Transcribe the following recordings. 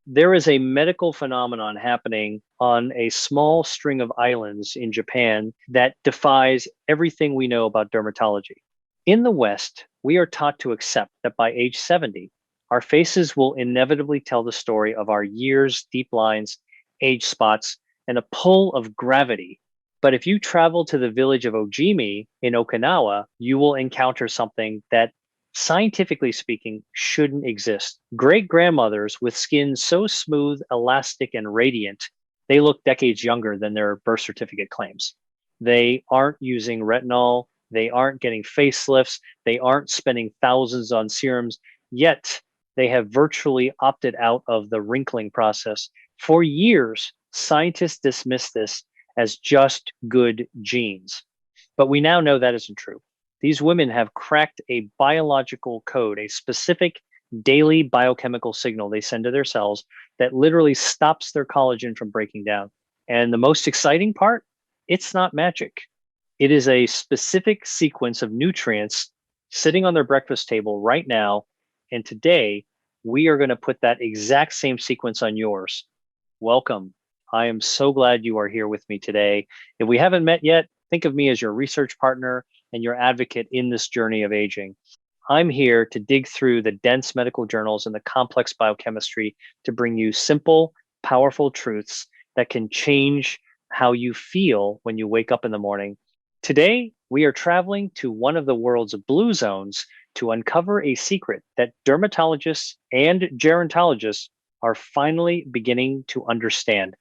There is a medical phenomenon happening on a small string of islands in Japan that defies everything we know about dermatology. In the West, we are taught to accept that by age 70, our faces will inevitably tell the story of our years, deep lines, age spots, and a pull of gravity. But if you travel to the village of Ogimi in Okinawa, you will encounter something that, scientifically speaking, shouldn't exist. Great grandmothers with skin so smooth, elastic, and radiant, they look decades younger than their birth certificate claims. They aren't using retinol. They aren't getting facelifts. They aren't spending thousands on serums. Yet they have virtually opted out of the wrinkling process. For years, scientists dismissed this as just good genes. But we now know that isn't true. These women have cracked a biological code, a specific daily biochemical signal they send to their cells that literally stops their collagen from breaking down. And the most exciting part, it's not magic. It is a specific sequence of nutrients sitting on their breakfast table right now. And today, we are going to put that exact same sequence on yours. Welcome. I am so glad you are here with me today. If we haven't met yet, think of me as your research partner and your advocate in this journey of aging. I'm here to dig through the dense medical journals and the complex biochemistry to bring you simple, powerful truths that can change how you feel when you wake up in the morning. Today, we are traveling to one of the world's blue zones to uncover a secret that dermatologists and gerontologists are finally beginning to understand.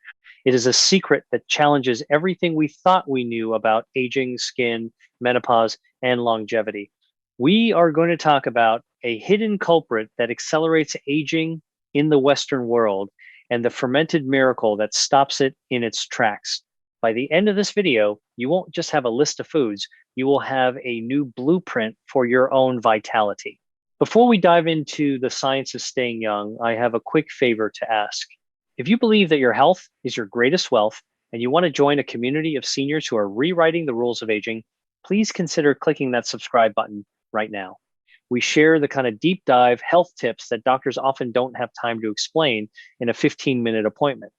It is a secret that challenges everything we thought we knew about aging, skin, menopause, and longevity. We are going to talk about a hidden culprit that accelerates aging in the Western world and the fermented miracle that stops it in its tracks. By the end of this video, you won't just have a list of foods, you will have a new blueprint for your own vitality. Before we dive into the science of staying young, I have a quick favor to ask. If you believe that your health is your greatest wealth and you want to join a community of seniors who are rewriting the rules of aging, please consider clicking that subscribe button right now. We share the kind of deep dive health tips that doctors often don't have time to explain in a 15-minute appointment.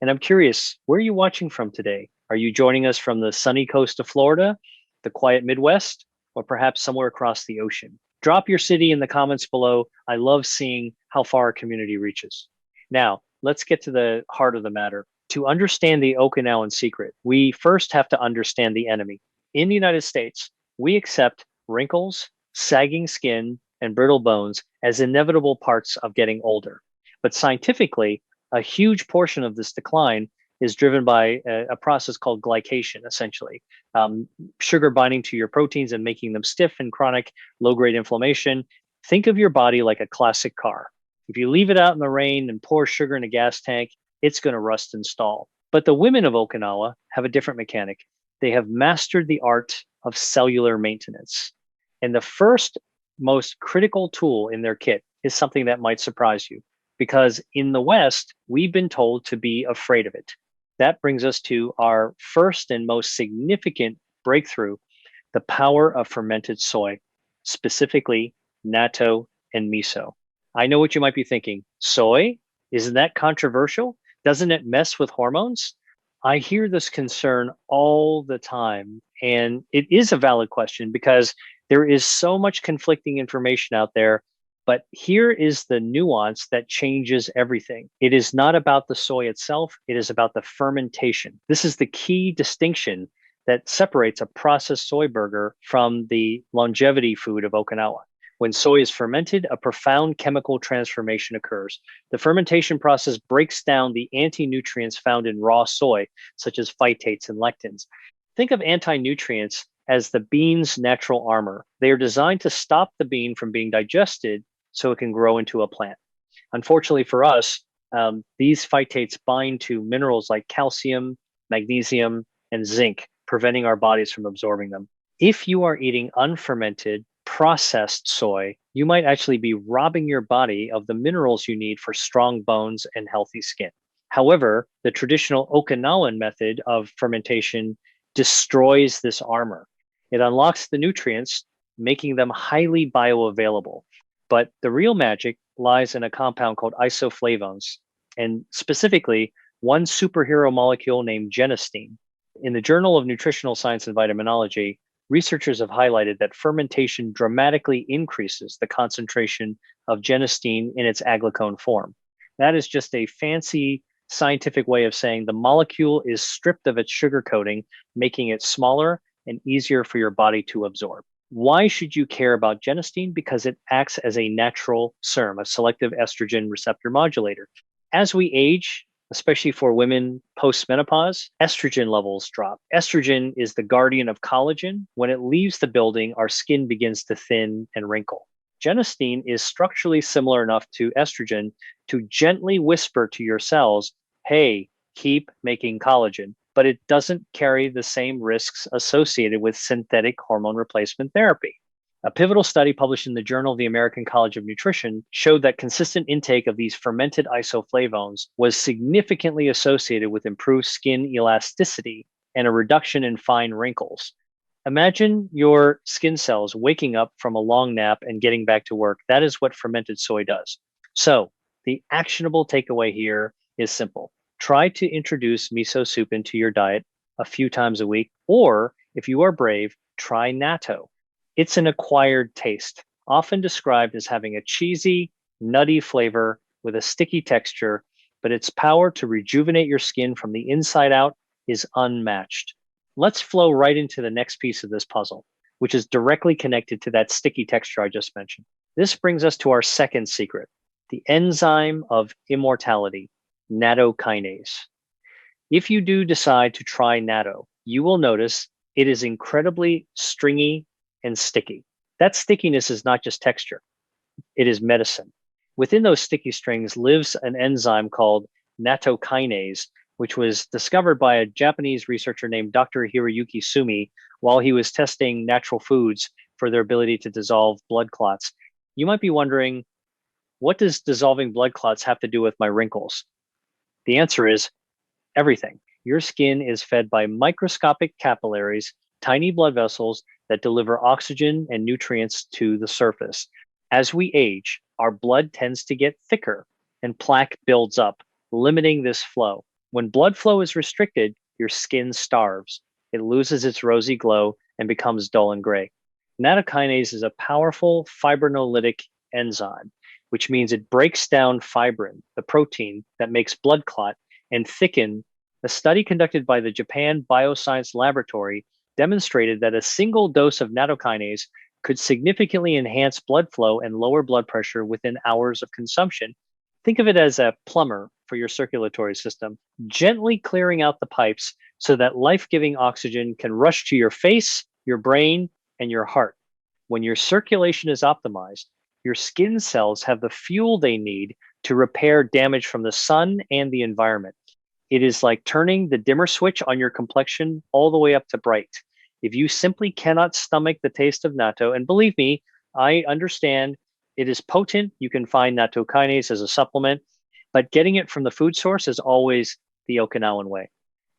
And I'm curious, where are you watching from today? Are you joining us from the sunny coast of Florida, the quiet Midwest, or perhaps somewhere across the ocean? Drop your city in the comments below. I love seeing how far our community reaches. Now, let's get to the heart of the matter. To understand the Okinawan secret, we first have to understand the enemy. In the United States, we accept wrinkles, sagging skin, and brittle bones as inevitable parts of getting older. But scientifically, a huge portion of this decline is driven by a process called glycation, essentially. Sugar binding to your proteins and making them stiff and chronic low-grade inflammation. Think of your body like a classic car. If you leave it out in the rain and pour sugar in a gas tank, it's going to rust and stall. But the women of Okinawa have a different mechanic. They have mastered the art of cellular maintenance. And the first most critical tool in their kit is something that might surprise you, because in the West, we've been told to be afraid of it. That brings us to our first and most significant breakthrough, the power of fermented soy, specifically natto and miso. I know what you might be thinking. Soy? Isn't that controversial? Doesn't it mess with hormones? I hear this concern all the time, and it is a valid question because there is so much conflicting information out there. But here is the nuance that changes everything. It is not about the soy itself, it is about the fermentation. This is the key distinction that separates a processed soy burger from the longevity food of Okinawa. When soy is fermented, a profound chemical transformation occurs. The fermentation process breaks down the anti-nutrients found in raw soy, such as phytates and lectins. Think of anti-nutrients as the bean's natural armor. They are designed to stop the bean from being digested so it can grow into a plant. Unfortunately for us, these phytates bind to minerals like calcium, magnesium, and zinc, preventing our bodies from absorbing them. If you are eating unfermented, processed soy, you might actually be robbing your body of the minerals you need for strong bones and healthy skin. However, the traditional Okinawan method of fermentation destroys this armor. It unlocks the nutrients, making them highly bioavailable. But the real magic lies in a compound called isoflavones. and specifically one superhero molecule named genistein. In the Journal of Nutritional Science and Vitaminology, researchers have highlighted that fermentation dramatically increases the concentration of genistein in its aglycone form. That is just a fancy scientific way of saying the molecule is stripped of its sugar coating, making it smaller and easier for your body to absorb. Why should you care about genistein? Because it acts as a natural SERM, a selective estrogen receptor modulator. As we age, especially for women post-menopause, estrogen levels drop. Estrogen is the guardian of collagen. When it leaves the building, our skin begins to thin and wrinkle. Genistein is structurally similar enough to estrogen to gently whisper to your cells, hey, keep making collagen, but it doesn't carry the same risks associated with synthetic hormone replacement therapy. A pivotal study published in the Journal of the American College of Nutrition showed that consistent intake of these fermented isoflavones was significantly associated with improved skin elasticity and a reduction in fine wrinkles. Imagine your skin cells waking up from a long nap and getting back to work. That is what fermented soy does. So, the actionable takeaway here is simple. Try to introduce miso soup into your diet a few times a week, or if you are brave, try natto. It's an acquired taste, often described as having a cheesy, nutty flavor with a sticky texture, but its power to rejuvenate your skin from the inside out is unmatched. Let's flow right into the next piece of this puzzle, which is directly connected to that sticky texture I just mentioned. This brings us to our second secret, the enzyme of immortality, nattokinase. If you do decide to try natto, you will notice it is incredibly stringy and sticky. That stickiness is not just texture, it is medicine. Within those sticky strings lives an enzyme called nattokinase, which was discovered by a Japanese researcher named Dr. Hiroyuki Sumi while he was testing natural foods for their ability to dissolve blood clots. You might be wondering, what does dissolving blood clots have to do with my wrinkles? The answer is everything. Your skin is fed by microscopic capillaries, tiny blood vessels that deliver oxygen and nutrients to the surface. As we age, our blood tends to get thicker and plaque builds up, limiting this flow. When blood flow is restricted, your skin starves. It loses its rosy glow and becomes dull and gray. Nattokinase is a powerful fibrinolytic enzyme, which means it breaks down fibrin, the protein that makes blood clot, and thicken. A study conducted by the Japan Bioscience Laboratory demonstrated that a single dose of nattokinase could significantly enhance blood flow and lower blood pressure within hours of consumption. Think of it as a plumber for your circulatory system, gently clearing out the pipes so that life-giving oxygen can rush to your face, your brain, and your heart. When your circulation is optimized, your skin cells have the fuel they need to repair damage from the sun and the environment. It is like turning the dimmer switch on your complexion all the way up to bright. If you simply cannot stomach the taste of natto, and believe me, I understand it is potent. You can find nattokinase as a supplement, but getting it from the food source is always the Okinawan way.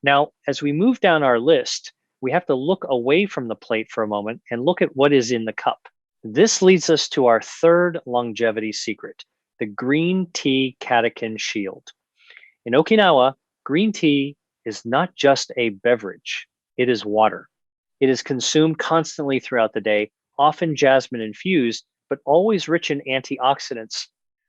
Now, as we move down our list, we have to look away from the plate for a moment and look at what is in the cup. This leads us to our third longevity secret, the green tea catechin shield. In Okinawa, green tea is not just a beverage, it is water. It is consumed constantly throughout the day, often jasmine infused, but always rich in antioxidants.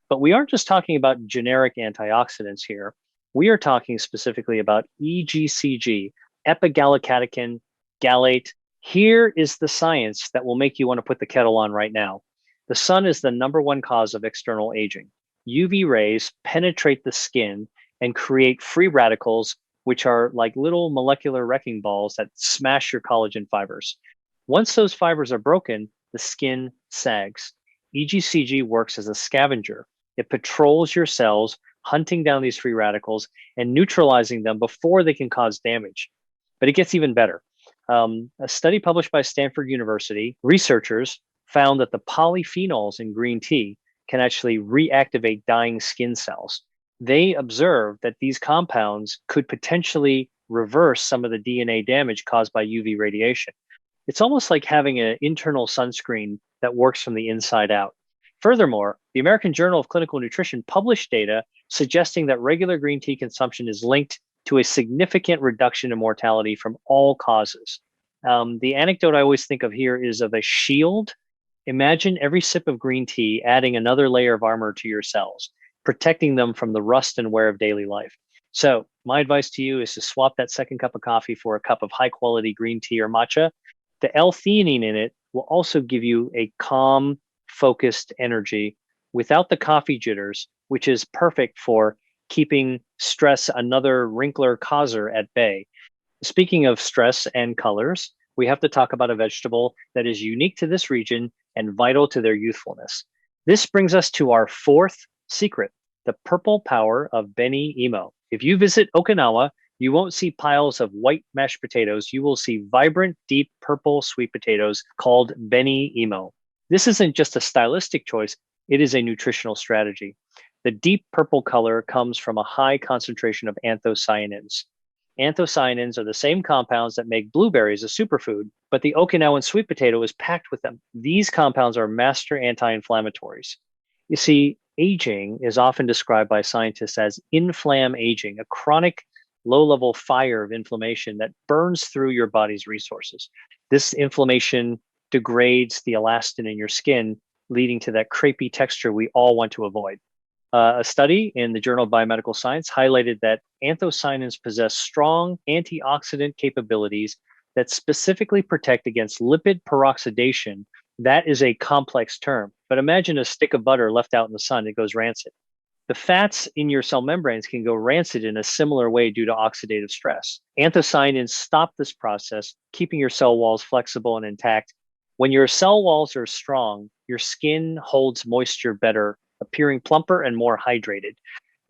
But we aren't just talking about generic antioxidants here. We are talking specifically about EGCG, epigallocatechin, gallate. Here is the science that will make you want to put the kettle on right now. The sun is the number one cause of external aging. UV rays penetrate the skin and create free radicals, which are like little molecular wrecking balls that smash your collagen fibers. Once those fibers are broken, the skin sags. EGCG works as a scavenger. It patrols your cells, hunting down these free radicals and neutralizing them before they can cause damage. But it gets even better. A study published by Stanford University, researchers found that the polyphenols in green tea can actually reactivate dying skin cells. They observed that these compounds could potentially reverse some of the DNA damage caused by UV radiation. It's almost like having an internal sunscreen that works from the inside out. Furthermore, the American Journal of Clinical Nutrition published data suggesting that regular green tea consumption is linked to a significant reduction in mortality from all causes. The anecdote I always think of here is of a shield. Imagine every sip of green tea adding another layer of armor to your cells, protecting them from the rust and wear of daily life. So, my advice to you is to swap that second cup of coffee for a cup of high quality green tea or matcha. The L-theanine in it will also give you a calm, focused energy without the coffee jitters, which is perfect for keeping stress, another wrinkler causer, at bay. Speaking of stress and colors, we have to talk about a vegetable that is unique to this region and vital to their youthfulness. This brings us to our fourth secret, the purple power of beni imo. If you visit Okinawa, you won't see piles of white mashed potatoes. You will see vibrant, deep purple sweet potatoes called beni imo. This isn't just a stylistic choice, it is a nutritional strategy. The deep purple color comes from a high concentration of anthocyanins. Anthocyanins are the same compounds that make blueberries a superfood, but the Okinawan sweet potato is packed with them. These compounds are master anti-inflammatories. You see, aging is often described by scientists as inflam aging, a chronic low-level fire of inflammation that burns through your body's resources. This inflammation degrades the elastin in your skin, leading to that crepey texture we all want to avoid. A study in the Journal of Biomedical Science highlighted that anthocyanins possess strong antioxidant capabilities that specifically protect against lipid peroxidation. That is a complex term, but imagine a stick of butter left out in the sun, it goes rancid. The fats in your cell membranes can go rancid in a similar way due to oxidative stress. Anthocyanins stop this process, keeping your cell walls flexible and intact. When your cell walls are strong, your skin holds moisture better, appearing plumper and more hydrated.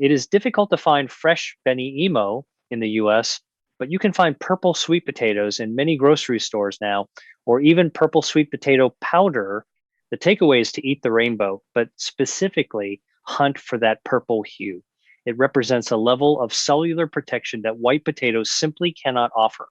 It is difficult to find fresh beni imo in the US, but you can find purple sweet potatoes in many grocery stores now, or even purple sweet potato powder. The takeaway is to eat the rainbow, but specifically hunt for that purple hue. It represents a level of cellular protection that white potatoes simply cannot offer.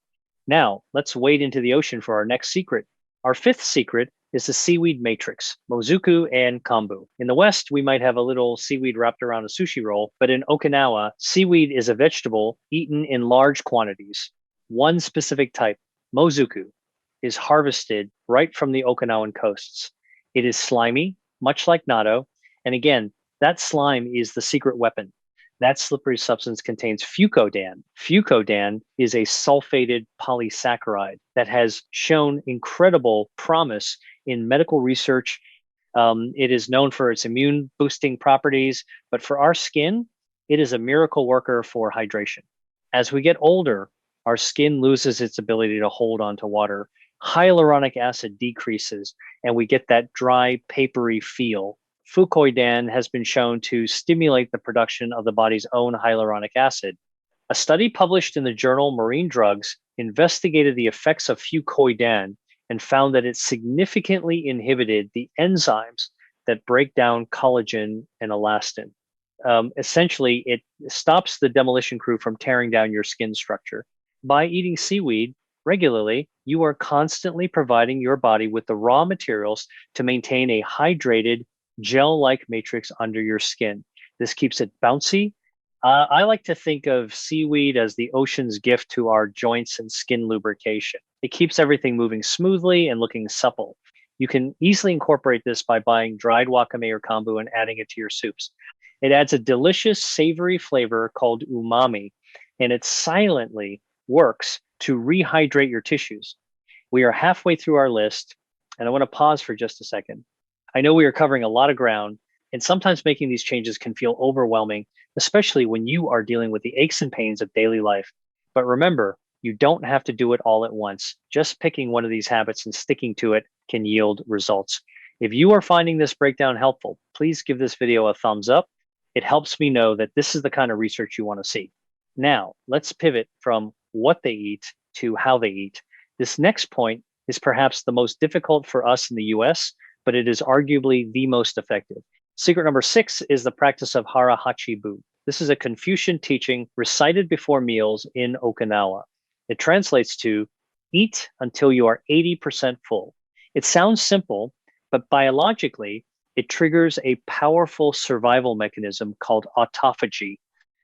Now, let's wade into the ocean for our next secret. Our fifth secret is the seaweed matrix, mozuku and kombu. In the West, we might have a little seaweed wrapped around a sushi roll, but in Okinawa, seaweed is a vegetable eaten in large quantities. One specific type, mozuku, is harvested right from the Okinawan coasts. It is slimy, much like natto, and again, that slime is the secret weapon. That slippery substance contains fucodan. Fucodan is a sulfated polysaccharide that has shown incredible promise in medical research. It is known for its immune boosting properties, but for our skin, it is a miracle worker for hydration. As we get older, our skin loses its ability to hold on to water. Hyaluronic acid decreases, and we get that dry, papery feel. Fucoidan has been shown to stimulate the production of the body's own hyaluronic acid. A study published in the journal Marine Drugs investigated the effects of fucoidan and found that it significantly inhibited the enzymes that break down collagen and elastin. Essentially, it stops the demolition crew from tearing down your skin structure. By eating seaweed regularly, you are constantly providing your body with the raw materials to maintain a hydrated, gel-like matrix under your skin. This keeps it bouncy. I like to think of seaweed as the ocean's gift to our joints and skin lubrication. It keeps everything moving smoothly and looking supple. You can easily incorporate this by buying dried wakame or kombu and adding it to your soups. It adds a delicious, savory flavor called umami, and it silently works to rehydrate your tissues. We are halfway through our list, and I want to pause for just a second. I know we are covering a lot of ground, and sometimes making these changes can feel overwhelming, especially when you are dealing with the aches and pains of daily life. But remember, you don't have to do it all at once. Just picking one of these habits and sticking to it can yield results. If you are finding this breakdown helpful, please give this video a thumbs up. It helps me know that this is the kind of research you want to see. Now, let's pivot from what they eat to how they eat. This next point is perhaps the most difficult for us in the US, but it is arguably the most effective. Secret number 6 is the practice of Hara Hachi Bu. This is a Confucian teaching recited before meals in Okinawa. It translates to eat until you are 80% full. It sounds simple, but biologically, It triggers a powerful survival mechanism called autophagy.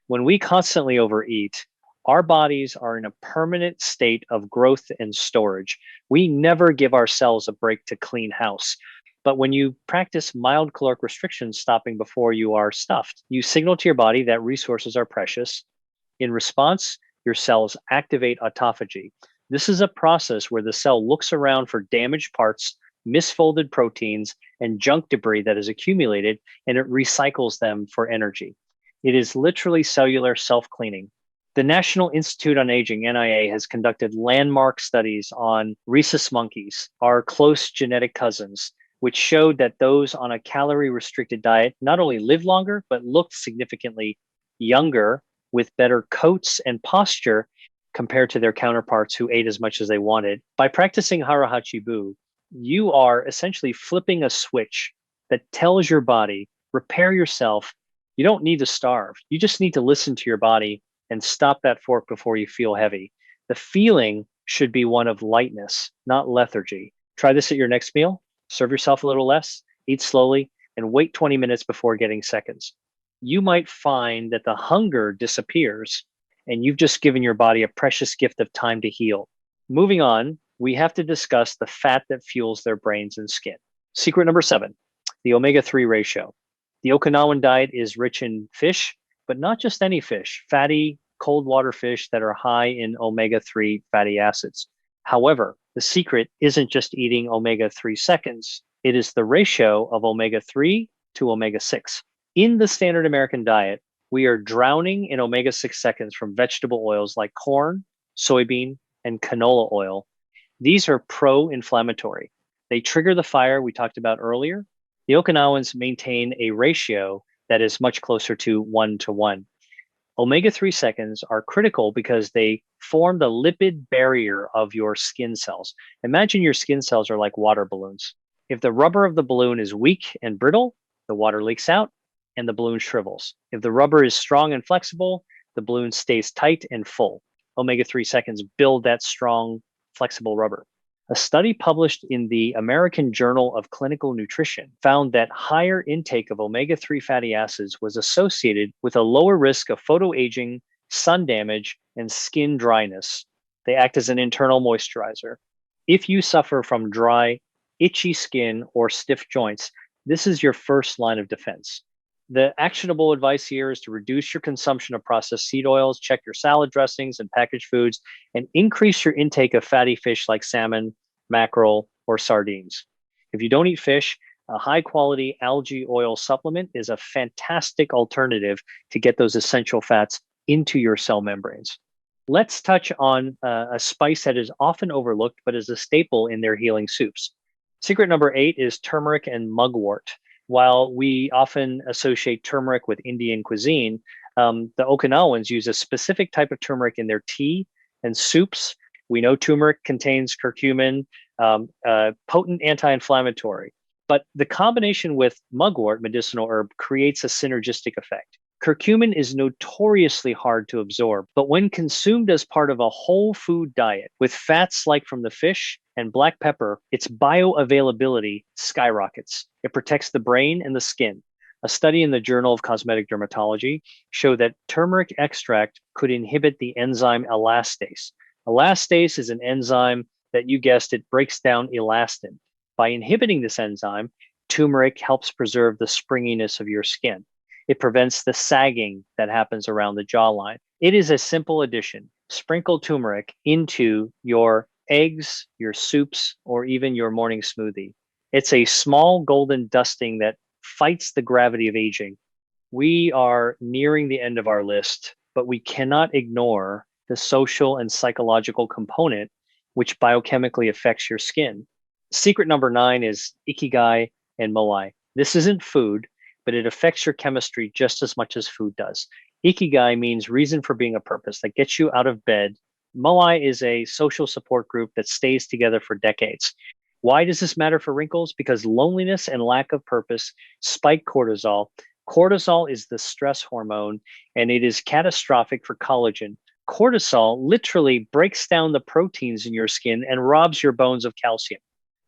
When we constantly overeat, our bodies are in a permanent state of growth and storage. We never give ourselves a break to clean house. But when you practice mild caloric restriction, stopping before you are stuffed, you signal to your body that resources are precious. In response, your cells activate autophagy. This is a process where the cell looks around for damaged parts, misfolded proteins, and junk debris that is accumulated, and it recycles them for energy. It is literally cellular self-cleaning. The National Institute on Aging, NIA, has conducted landmark studies on rhesus monkeys, our close genetic cousins, which showed that those on a calorie-restricted diet not only lived longer, but looked significantly younger with better coats and posture compared to their counterparts who ate as much as they wanted. By practicing Hara Hachi Bu, you are essentially flipping a switch that tells your body, repair yourself. You don't need to starve. You just need to listen to your body and stop that fork before you feel heavy. The feeling should be one of lightness, not lethargy. Try this at your next meal. Serve yourself a little less, eat slowly, and wait 20 minutes before getting seconds. You might find that the hunger disappears and you've just given your body a precious gift of time to heal. Moving on, we have to discuss the fat that fuels their brains and skin. Secret number 7, the omega-3 ratio. The Okinawan diet is rich in fish, but not just any fish, fatty, cold water fish that are high in omega-3 fatty acids. However, the secret isn't just eating omega-3 seconds. It is the ratio of omega-3 to omega-6. In the standard American diet, we are drowning in omega-6 seconds from vegetable oils like corn, soybean, and canola oil. These are pro-inflammatory. They trigger the fire we talked about earlier. The Okinawans maintain a ratio that is much closer to 1-to-1. Omega-3 seconds are critical because they form the lipid barrier of your skin cells. Imagine your skin cells are like water balloons. If the rubber of the balloon is weak and brittle, the water leaks out and the balloon shrivels. If the rubber is strong and flexible, the balloon stays tight and full. Omega-3 seconds build that strong, flexible rubber. A study published in the American Journal of Clinical Nutrition found that higher intake of omega-3 fatty acids was associated with a lower risk of photoaging, sun damage, and skin dryness. They act as an internal moisturizer. If you suffer from dry, itchy skin or stiff joints, this is your first line of defense. The actionable advice here is to reduce your consumption of processed seed oils, check your salad dressings and packaged foods, and increase your intake of fatty fish like salmon, mackerel, or sardines. If you don't eat fish, a high-quality algae oil supplement is a fantastic alternative to get those essential fats into your cell membranes. Let's touch on a spice that is often overlooked, but is a staple in their healing soups. Secret number 8 is turmeric and mugwort. While we often associate turmeric with Indian cuisine, the Okinawans use a specific type of turmeric in their tea and soups. We know turmeric contains curcumin, potent anti-inflammatory, but the combination with mugwort, medicinal herb, creates a synergistic effect. Curcumin is notoriously hard to absorb, but when consumed as part of a whole food diet with fats like from the fish and black pepper, its bioavailability skyrockets. It protects the brain and the skin. A study in the Journal of Cosmetic Dermatology showed that turmeric extract could inhibit the enzyme elastase. Elastase is an enzyme that, you guessed it, breaks down elastin. By inhibiting this enzyme, turmeric helps preserve the springiness of your skin. It prevents the sagging that happens around the jawline. It is a simple addition. Sprinkle turmeric into your eggs, your soups, or even your morning smoothie. It's a small golden dusting that fights the gravity of aging. We are nearing the end of our list, but we cannot ignore the social and psychological component which biochemically affects your skin. Secret number 9 is ikigai and moai. This isn't food, but it affects your chemistry just as much as food does. Ikigai means reason for being, a purpose that gets you out of bed. Moai is a social support group that stays together for decades. Why does this matter for wrinkles? Because loneliness and lack of purpose spike cortisol. Cortisol is the stress hormone, and it is catastrophic for collagen. Cortisol literally breaks down the proteins in your skin and robs your bones of calcium.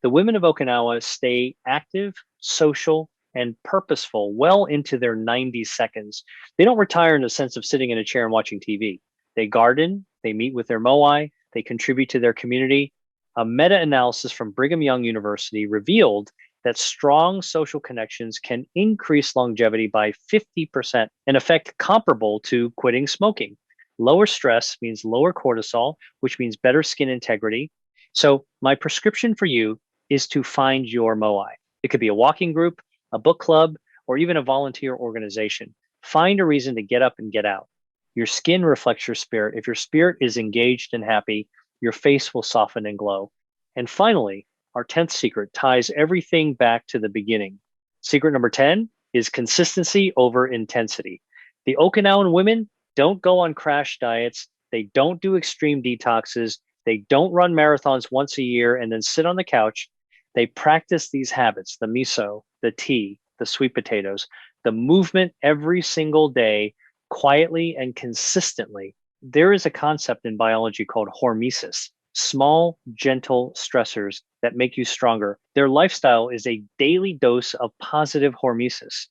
The women of Okinawa stay active, social, and purposeful well into their 90 seconds. They don't retire in the sense of sitting in a chair and watching TV. They garden, they meet with their moai, they contribute to their community. A meta-analysis from Brigham Young University revealed that strong social connections can increase longevity by 50%, an effect comparable to quitting smoking. Lower stress means lower cortisol, which means better skin integrity. So my prescription for you is to find your moai. It could be a walking group, a book club, or even a volunteer organization. Find a reason to get up and get out. Your skin reflects your spirit. If your spirit is engaged and happy, your face will soften and glow. And finally, our 10th secret ties everything back to the beginning. Secret number 10 is consistency over intensity. The Okinawan women don't go on crash diets. They don't do extreme detoxes. They don't run marathons once a year and then sit on the couch. They practice these habits, the miso, the tea, the sweet potatoes, the movement every single day, quietly and consistently. There is a concept in biology called hormesis, small, gentle stressors that make you stronger. Their lifestyle is a daily dose of positive hormesis.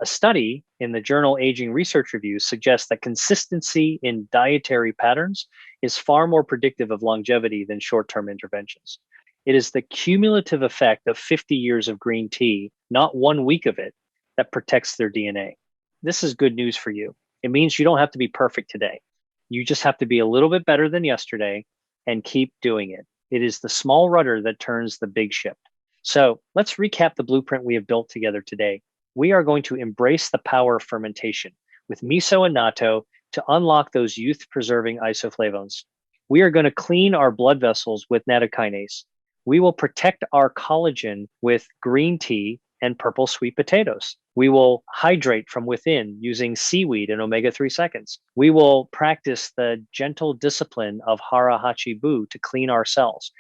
A study in the journal Aging Research Reviews suggests that consistency in dietary patterns is far more predictive of longevity than short-term interventions. It is the cumulative effect of 50 years of green tea, not 1 week of it, that protects their DNA. This is good news for you. It means you don't have to be perfect today. You just have to be a little bit better than yesterday and keep doing it. It is the small rudder that turns the big ship. So let's recap the blueprint we have built together today. We are going to embrace the power of fermentation with miso and natto to unlock those youth-preserving isoflavones. We are going to clean our blood vessels with nattokinase. We will protect our collagen with green tea and purple sweet potatoes. We will hydrate from within using seaweed and omega-3 seconds. We will practice the gentle discipline of Hara Hachi Bu to clean our cells.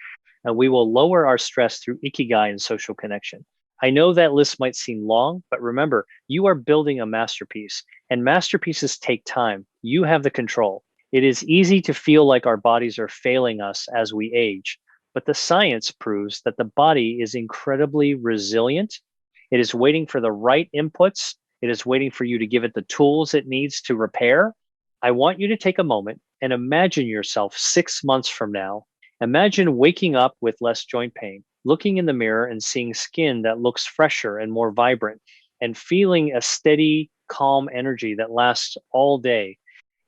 And we will lower our stress through ikigai and social connection. I know that list might seem long, but remember, you are building a masterpiece, and masterpieces take time. You have the control. It is easy to feel like our bodies are failing us as we age, but the science proves that the body is incredibly resilient. It is waiting for the right inputs. It is waiting for you to give it the tools it needs to repair. I want you to take a moment and imagine yourself 6 months from now. Imagine waking up with less joint pain, looking in the mirror and seeing skin that looks fresher and more vibrant, and feeling a steady, calm energy that lasts all day.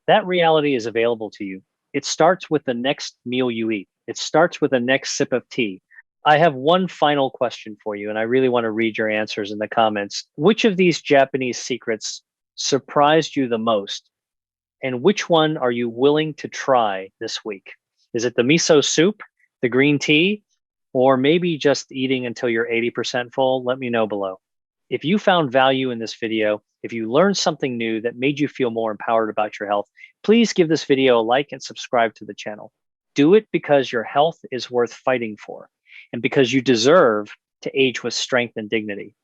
That reality is available to you. It starts with the next meal you eat. It starts with the next sip of tea. I have one final question for you, and I really want to read your answers in the comments. Which of these Japanese secrets surprised you the most? And which one are you willing to try this week? Is it the miso soup, the green tea, or maybe just eating until you're 80% full? Let me know below. If you found value in this video, if you learned something new that made you feel more empowered about your health, please give this video a like and subscribe to the channel. Do it because your health is worth fighting for, and because you deserve to age with strength and dignity.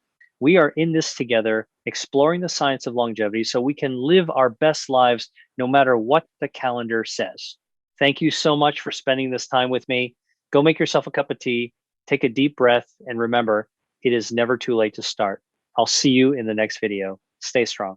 We are in this together, exploring the science of longevity so we can live our best lives no matter what the calendar says. Thank you so much for spending this time with me. Go make yourself a cup of tea, take a deep breath, and remember, it is never too late to start. I'll see you in the next video. Stay strong.